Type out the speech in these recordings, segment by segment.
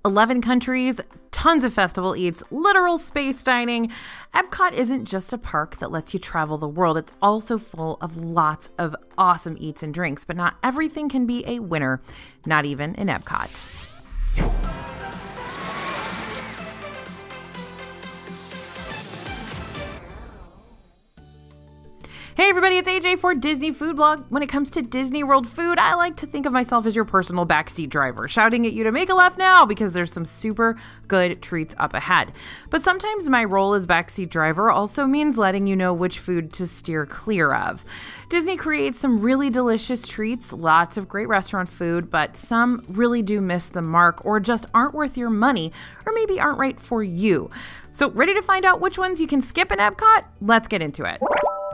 11 countries, tons of festival eats, literal space dining. Epcot isn't just a park that lets you travel the world. It's also full of lots of awesome eats and drinks, but not everything can be a winner, not even in Epcot. Hey everybody, it's AJ for Disney Food Blog. When it comes to Disney World food, I like to think of myself as your personal backseat driver, shouting at you to make a left now because there's some super good treats up ahead. But sometimes my role as backseat driver also means letting you know which food to steer clear of. Disney creates some really delicious treats, lots of great restaurant food, but some really do miss the mark or just aren't worth your money, or maybe aren't right for you. So ready to find out which ones you can skip in Epcot? Let's get into it.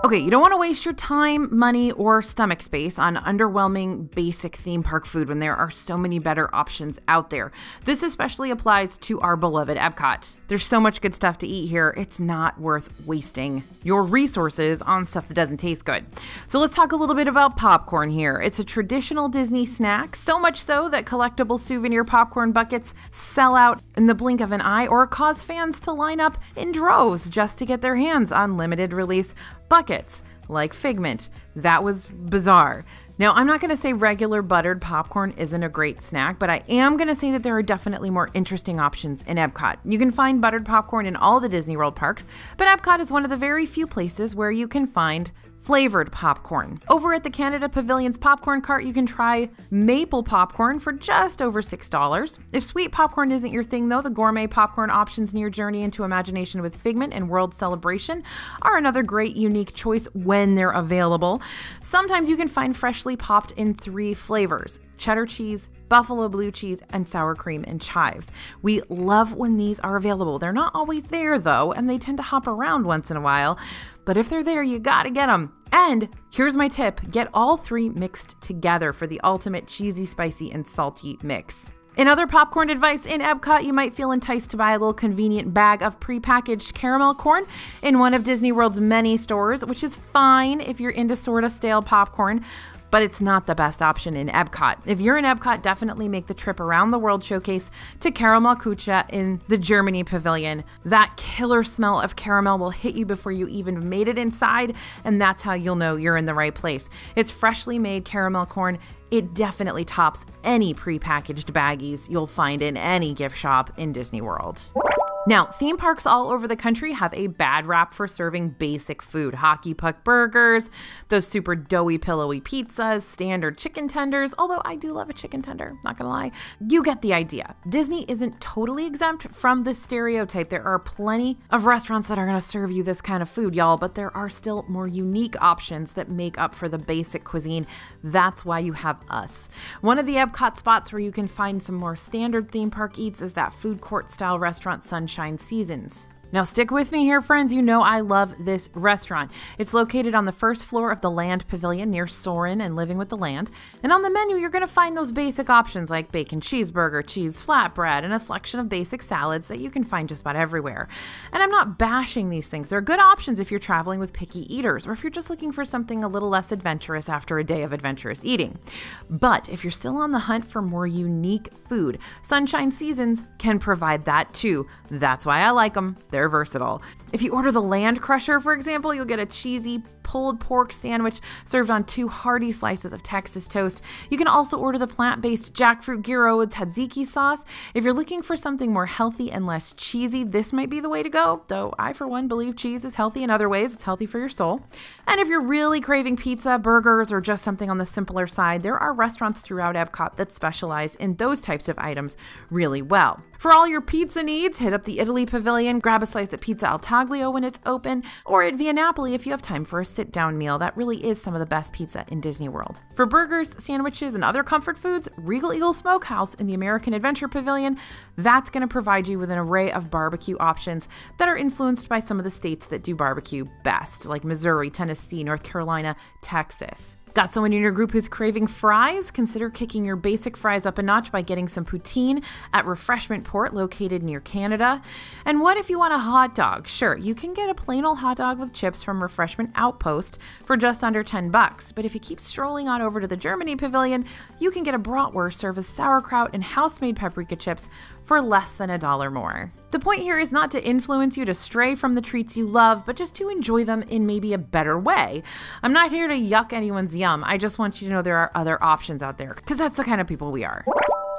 Okay, you don't want to waste your time, money, or stomach space on underwhelming basic theme park food when there are so many better options out there. This especially applies to our beloved Epcot. There's so much good stuff to eat here, it's not worth wasting your resources on stuff that doesn't taste good. So let's talk a little bit about popcorn here. It's a traditional Disney snack, so much so that collectible souvenir popcorn buckets sell out in the blink of an eye or cause fans to line up in droves just to get their hands on limited release buckets like Figment. That was bizarre. Now, I'm not going to say regular buttered popcorn isn't a great snack, but I am going to say that there are definitely more interesting options in Epcot. You can find buttered popcorn in all the Disney World parks, but Epcot is one of the very few places where you can find flavored popcorn. Over at the Canada Pavilion's popcorn cart, you can try maple popcorn for just over $6. If sweet popcorn isn't your thing though, the gourmet popcorn options in your journey into imagination with Figment and World Celebration are another great unique choice when they're available. Sometimes you can find freshly popped in 3 flavors: cheddar cheese, buffalo blue cheese, and sour cream and chives. We love when these are available. They're not always there though, and they tend to hop around once in a while. But if they're there, you gotta get them. And here's my tip: get all 3 mixed together for the ultimate cheesy, spicy, and salty mix. In other popcorn advice in Epcot, you might feel enticed to buy a little convenient bag of prepackaged caramel corn in one of Disney World's many stores, which is fine if you're into sort of stale popcorn, but it's not the best option in Epcot. If you're in Epcot, definitely make the trip around the World Showcase to Caramel Kucha in the Germany Pavilion. That killer smell of caramel will hit you before you even made it inside, and that's how you'll know you're in the right place. It's freshly made caramel corn. It definitely tops any prepackaged baggies you'll find in any gift shop in Disney World. Now, theme parks all over the country have a bad rap for serving basic food. Hockey puck burgers, those super doughy, pillowy pizzas, standard chicken tenders, although I do love a chicken tender, not gonna lie. You get the idea. Disney isn't totally exempt from this stereotype. There are plenty of restaurants that are gonna serve you this kind of food, y'all, but there are still more unique options that make up for the basic cuisine. That's why you have us. One of the Epcot spots where you can find some more standard theme park eats is that food court style restaurant Sunshine Seasons. Now stick with me here, friends. You know I love this restaurant. It's located on the first floor of the Land Pavilion near Soarin' and Living with the Land. And on the menu, you're going to find those basic options like bacon cheeseburger, cheese flatbread, and a selection of basic salads that you can find just about everywhere. And I'm not bashing these things. They're good options if you're traveling with picky eaters or if you're just looking for something a little less adventurous after a day of adventurous eating. But if you're still on the hunt for more unique food, Sunshine Seasons can provide that too. That's why I like them. They're versatile. If you order the Land Crusher, for example, you'll get a cheesy pulled pork sandwich served on 2 hearty slices of Texas toast. You can also order the plant-based jackfruit gyro with tzatziki sauce. If you're looking for something more healthy and less cheesy, this might be the way to go, though I, for one, believe cheese is healthy in other ways. It's healthy for your soul. And if you're really craving pizza, burgers, or just something on the simpler side, there are restaurants throughout Epcot that specialize in those types of items really well. For all your pizza needs, hit up the Italy Pavilion, grab a slice of Pizza Al Taglio when it's open, or at Via Napoli if you have time for a sit-down meal. That really is some of the best pizza in Disney World. For burgers, sandwiches, and other comfort foods, Regal Eagle Smokehouse in the American Adventure Pavilion, that's going to provide you with an array of barbecue options that are influenced by some of the states that do barbecue best, like Missouri, Tennessee, North Carolina, Texas. Got someone in your group who's craving fries? Consider kicking your basic fries up a notch by getting some poutine at Refreshment Port, located near Canada. And what if you want a hot dog? Sure, you can get a plain old hot dog with chips from Refreshment Outpost for just under $10. But if you keep strolling on over to the Germany Pavilion, you can get a bratwurst served with sauerkraut and house-made paprika chips for less than $1 more. The point here is not to influence you to stray from the treats you love, but just to enjoy them in maybe a better way. I'm not here to yuck anyone's yum. I just want you to know there are other options out there, because that's the kind of people we are.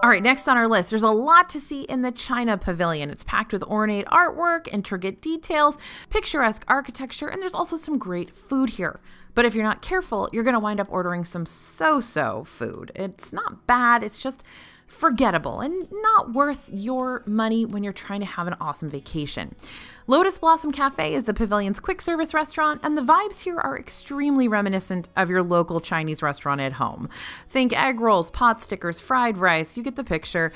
All right, next on our list, there's a lot to see in the China Pavilion. It's packed with ornate artwork, intricate details, picturesque architecture, and there's also some great food here. But if you're not careful, you're going to wind up ordering some so-so food. It's not bad, it's just forgettable and not worth your money when you're trying to have an awesome vacation. Lotus Blossom Cafe is the pavilion's quick service restaurant, and the vibes here are extremely reminiscent of your local Chinese restaurant at home. Think egg rolls, pot stickers, fried rice, you get the picture.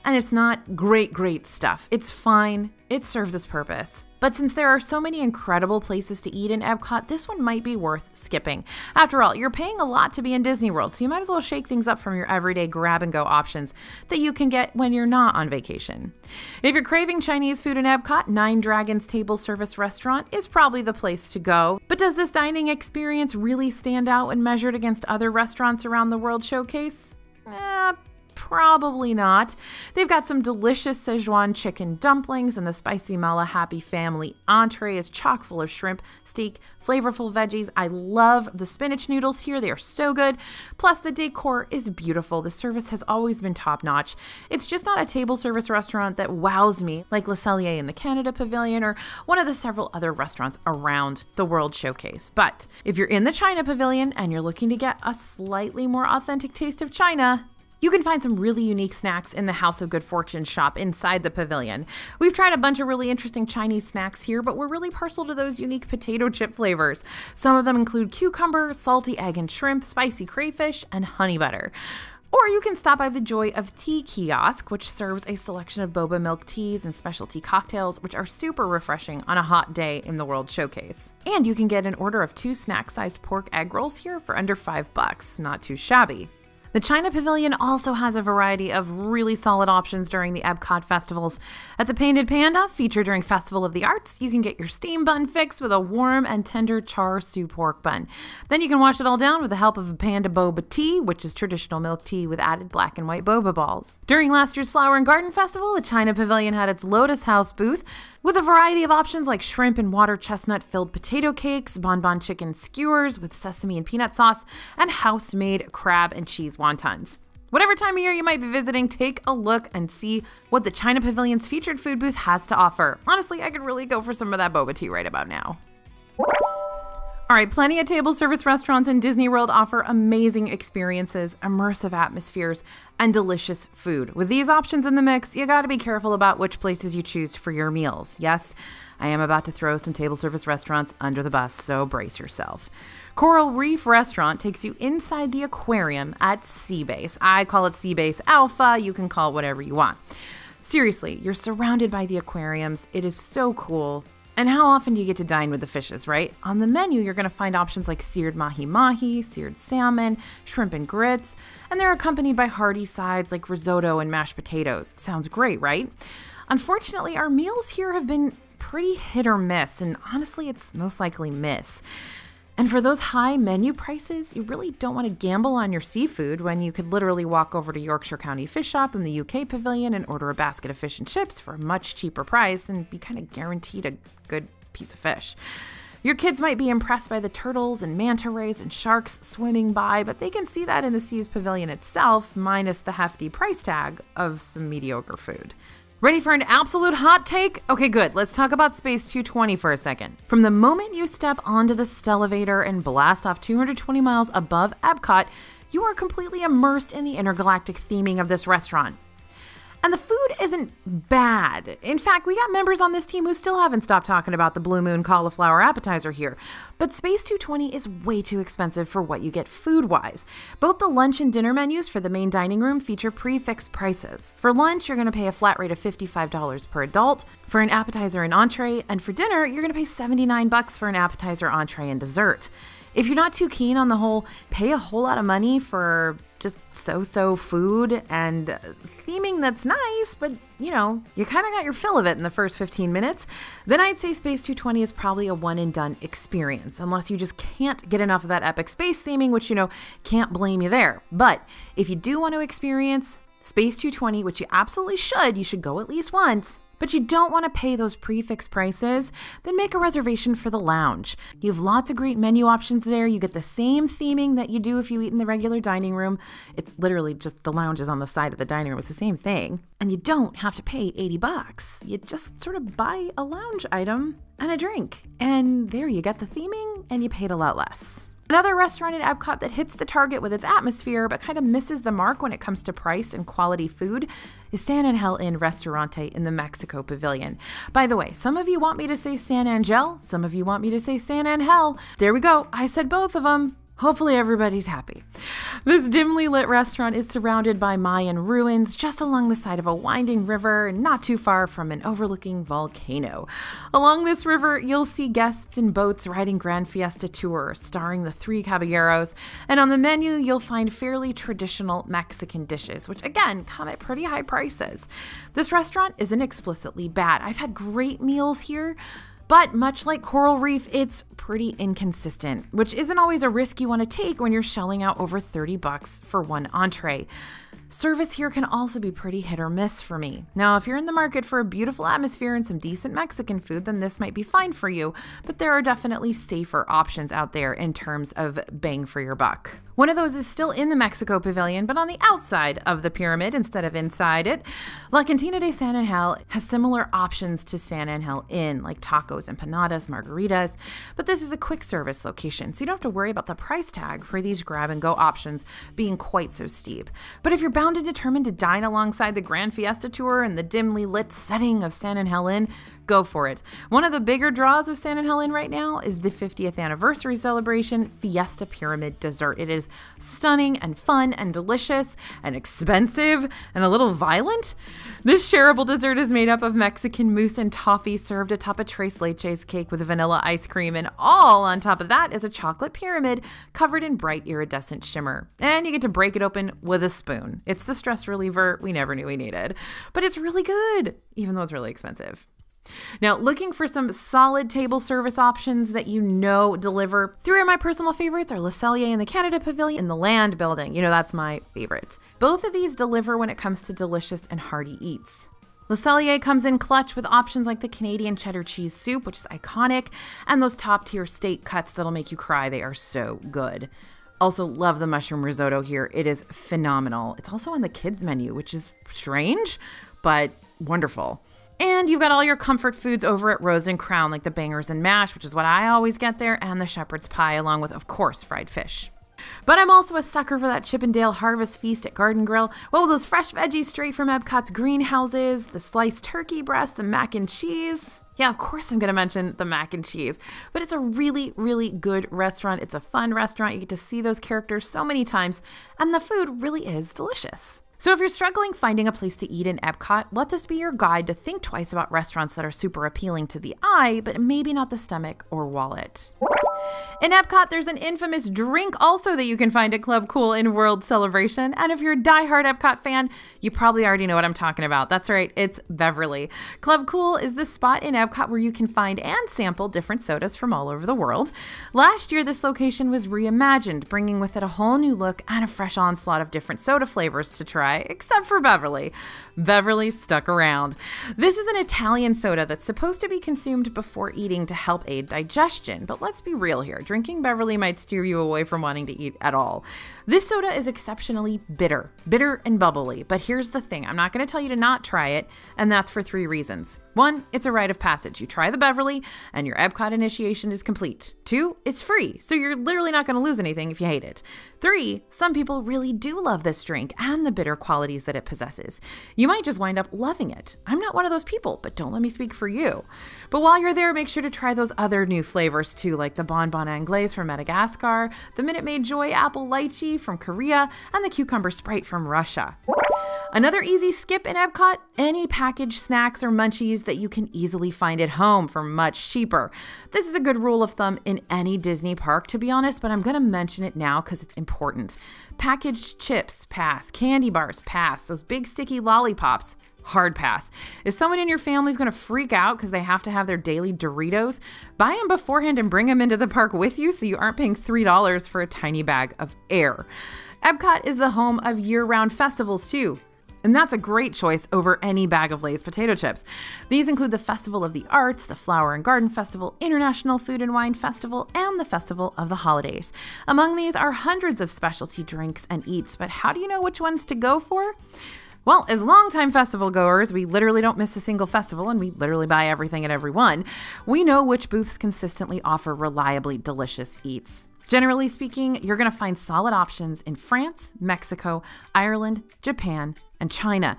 And it's not great stuff. It's fine. It serves its purpose. But since there are so many incredible places to eat in Epcot, this one might be worth skipping. After all, you're paying a lot to be in Disney World, so you might as well shake things up from your everyday grab-and-go options that you can get when you're not on vacation. If you're craving Chinese food in Epcot, Nine Dragons Table Service Restaurant is probably the place to go. But does this dining experience really stand out when measured against other restaurants around the World Showcase? Probably not. They've got some delicious Szechuan chicken dumplings, and the spicy Mala Happy Family entree is chock full of shrimp, steak, flavorful veggies. I love the spinach noodles here. They are so good. Plus, the decor is beautiful. The service has always been top-notch. It's just not a table service restaurant that wows me like Le Cellier in the Canada Pavilion or one of the several other restaurants around the World Showcase. But if you're in the China Pavilion and you're looking to get a slightly more authentic taste of China, you can find some really unique snacks in the House of Good Fortune shop inside the pavilion. We've tried a bunch of really interesting Chinese snacks here, but we're really partial to those unique potato chip flavors. Some of them include cucumber, salty egg and shrimp, spicy crayfish, and honey butter. Or you can stop by the Joy of Tea kiosk, which serves a selection of boba milk teas and specialty cocktails, which are super refreshing on a hot day in the World Showcase. And you can get an order of 2 snack-sized pork egg rolls here for under $5. Not too shabby. The China Pavilion also has a variety of really solid options during the Epcot festivals. At the Painted Panda, featured during Festival of the Arts, you can get your steam bun fix with a warm and tender char siu pork bun. Then you can wash it all down with the help of a panda boba tea, which is traditional milk tea with added black and white boba balls. During last year's Flower and Garden Festival, the China Pavilion had its Lotus House booth, with a variety of options like shrimp and water chestnut-filled potato cakes, bonbon chicken skewers with sesame and peanut sauce, and house-made crab and cheese wontons. Whatever time of year you might be visiting, take a look and see what the China Pavilion's featured food booth has to offer. Honestly, I could really go for some of that boba tea right about now. All right, plenty of table service restaurants in Disney World offer amazing experiences, immersive atmospheres, and delicious food. With these options in the mix, you gotta be careful about which places you choose for your meals. Yes, I am about to throw some table service restaurants under the bus, so brace yourself. Coral Reef Restaurant takes you inside the aquarium at Seabase. I call it Seabase Alpha, you can call it whatever you want. Seriously, you're surrounded by the aquariums. It is so cool. And how often do you get to dine with the fishes, right? On the menu, you're going to find options like seared mahi-mahi, seared salmon, shrimp and grits, and they're accompanied by hearty sides like risotto and mashed potatoes. Sounds great, right? Unfortunately, our meals here have been pretty hit or miss, and honestly, it's most likely miss. And for those high menu prices, you really don't want to gamble on your seafood when you could literally walk over to Yorkshire County Fish Shop in the UK Pavilion and order a basket of fish and chips for a much cheaper price and be kind of guaranteed a good piece of fish. Your kids might be impressed by the turtles and manta rays and sharks swimming by, but they can see that in the Seas Pavilion itself, minus the hefty price tag of some mediocre food. Ready for an absolute hot take? Okay, good. Let's talk about Space 220 for a second. From the moment you step onto the Stellarator and blast off 220 miles above Epcot, you are completely immersed in the intergalactic theming of this restaurant. And the food isn't bad. In fact, we got members on this team who still haven't stopped talking about the Blue Moon cauliflower appetizer here. But Space 220 is way too expensive for what you get food-wise. Both the lunch and dinner menus for the main dining room feature prefixed prices. For lunch, you're going to pay a flat rate of $55 per adult for an appetizer and entree, and for dinner, you're going to pay $79 for an appetizer, entree, and dessert. If you're not too keen on the whole pay a whole lot of money for just so-so food and theming that's nice, but you kind of got your fill of it in the first 15 minutes, then I'd say Space 220 is probably a one and done experience, unless you just can't get enough of that epic space theming, which, can't blame you there. But if you do want to experience Space 220, which you absolutely should, you should go at least once, but you don't want to pay those prefix prices, then make a reservation for the lounge. You have lots of great menu options there. You get the same theming that you do if you eat in the regular dining room. It's literally just the lounge is on the side of the dining room. It's the same thing. And you don't have to pay $80. You just sort of buy a lounge item and a drink. And there you get the theming and you paid a lot less. Another restaurant in Epcot that hits the target with its atmosphere but kind of misses the mark when it comes to price and quality food is San Angel Inn Restaurante in the Mexico Pavilion. By the way, some of you want me to say San Angel, some of you want me to say San Angel. There we go. I said both of them. Hopefully everybody's happy. This dimly lit restaurant is surrounded by Mayan ruins just along the side of a winding river, not too far from an overlooking volcano. Along this river, you'll see guests in boats riding Grand Fiesta Tour, starring the Three Caballeros, and on the menu, you'll find fairly traditional Mexican dishes, which again, come at pretty high prices. This restaurant isn't explicitly bad. I've had great meals here, but much like Coral Reef, it's pretty inconsistent, which isn't always a risk you want to take when you're shelling out over $30 for one entree. Service here can also be pretty hit or miss for me. Now, if you're in the market for a beautiful atmosphere and some decent Mexican food, then this might be fine for you, but there are definitely safer options out there in terms of bang for your buck. One of those is still in the Mexico Pavilion, but on the outside of the pyramid instead of inside it. La Cantina de San Angel has similar options to San Angel Inn, like tacos, empanadas, margaritas, but this is a quick service location, so you don't have to worry about the price tag for these grab-and-go options being quite so steep. But if you're bound and determined to dine alongside the Grand Fiesta Tour in the dimly lit setting of San Angel Inn, go for it. One of the bigger draws of San Angel Inn right now is the 50th anniversary celebration Fiesta Pyramid dessert. It is stunning and fun and delicious and expensive and a little violent. This shareable dessert is made up of Mexican mousse and toffee served atop a tres leches cake with vanilla ice cream, and all on top of that is a chocolate pyramid covered in bright iridescent shimmer. And you get to break it open with a spoon. It's the stress reliever we never knew we needed, but it's really good, even though it's really expensive. Now, looking for some solid table service options that deliver, three of my personal favorites are Le Cellier in the Canada Pavilion and the Land Building. That's my favorite. Both of these deliver when it comes to delicious and hearty eats. Le Cellier comes in clutch with options like the Canadian cheddar cheese soup, which is iconic, and those top-tier steak cuts that'll make you cry. They are so good. Also love the mushroom risotto here. It is phenomenal. It's also on the kids menu, which is strange, but wonderful. And you've got all your comfort foods over at Rose and Crown, like the bangers and mash, which is what I always get there, and the shepherd's pie, along with, of course, fried fish. But I'm also a sucker for that Chippendale Harvest Feast at Garden Grill. Well, those fresh veggies straight from Epcot's greenhouses, the sliced turkey breast, the mac and cheese. Yeah, of course I'm going to mention the mac and cheese, but it's a really, really good restaurant. It's a fun restaurant. You get to see those characters so many times, and the food really is delicious. So if you're struggling finding a place to eat in Epcot, let this be your guide to think twice about restaurants that are super appealing to the eye, but maybe not the stomach or wallet. In Epcot, there's an infamous drink also that you can find at Club Cool in World Celebration. And if you're a diehard Epcot fan, you probably already know what I'm talking about. That's right, it's Beverly. Club Cool is the spot in Epcot where you can find and sample different sodas from all over the world. Last year, this location was reimagined, bringing with it a whole new look and a fresh onslaught of different soda flavors to try, except for Beverly. Beverly stuck around. This is an Italian soda that's supposed to be consumed before eating to help aid digestion, but let's be real here. Drinking Beverly might steer you away from wanting to eat at all. This soda is exceptionally bitter and bubbly, but here's the thing. I'm not going to tell you to not try it, and that's for 3 reasons. 1, it's a rite of passage. You try the Beverly, and your Epcot initiation is complete. 2, it's free, so you're literally not going to lose anything if you hate it. 3, some people really do love this drink and the bitter qualities that it possesses. You might just wind up loving it. I'm not one of those people, but don't let me speak for you. But while you're there, make sure to try those other new flavors too, like the Bon Bon banana anglaise from Madagascar, the Minute Maid Joy apple lychee from Korea, and the cucumber Sprite from Russia. Another easy skip in Epcot, any packaged snacks or munchies that you can easily find at home for much cheaper. This is a good rule of thumb in any Disney park, to be honest, but I'm going to mention it now because it's important. Packaged chips, pass. Candy bars, pass. Those big sticky lollipops, hard pass. If someone in your family is going to freak out because they have to have their daily Doritos, buy them beforehand and bring them into the park with you so you aren't paying $3 for a tiny bag of air. Epcot is the home of year-round festivals too. And that's a great choice over any bag of Lay's potato chips. These include the Festival of the Arts, the Flower and Garden Festival, International Food and Wine Festival, and the Festival of the Holidays. Among these are hundreds of specialty drinks and eats, but how do you know which ones to go for? Well, as longtime festival goers, we literally don't miss a single festival and we literally buy everything at every one. We know which booths consistently offer reliably delicious eats. Generally speaking, you're going to find solid options in France, Mexico, Ireland, Japan, and China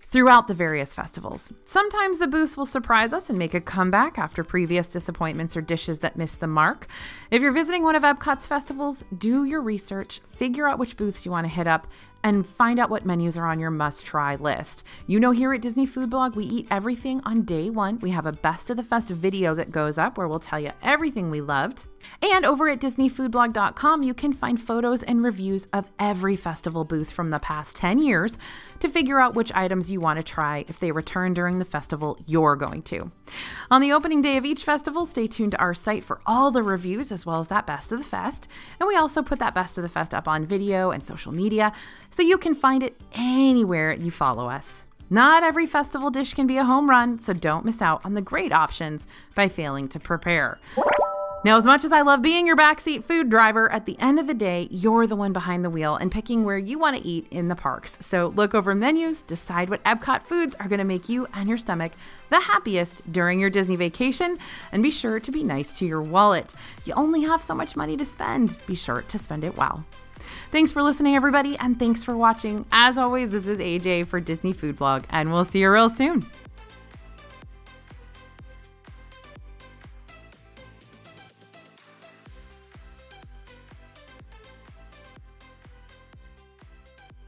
throughout the various festivals. Sometimes the booths will surprise us and make a comeback after previous disappointments or dishes that missed the mark. If you're visiting one of Epcot's festivals, do your research, figure out which booths you want to hit up, and find out what menus are on your must-try list. You know, here at Disney Food Blog, we eat everything on day one. We have a Best of the Fest video that goes up where we'll tell you everything we loved. And over at DisneyFoodBlog.com, you can find photos and reviews of every festival booth from the past 10 years to figure out which items you want to try if they return during the festival you're going to. On the opening day of each festival, stay tuned to our site for all the reviews as well as that Best of the Fest. And we also put that Best of the Fest up on video and social media, so you can find it anywhere you follow us. Not every festival dish can be a home run, so don't miss out on the great options by failing to prepare. Now, as much as I love being your backseat food driver, at the end of the day, you're the one behind the wheel and picking where you want to eat in the parks. So look over menus, decide what Epcot foods are going to make you and your stomach the happiest during your Disney vacation, and be sure to be nice to your wallet. You only have so much money to spend. Be sure to spend it well. Thanks for listening, everybody, and thanks for watching. As always, this is AJ for Disney Food Blog, and we'll see you real soon.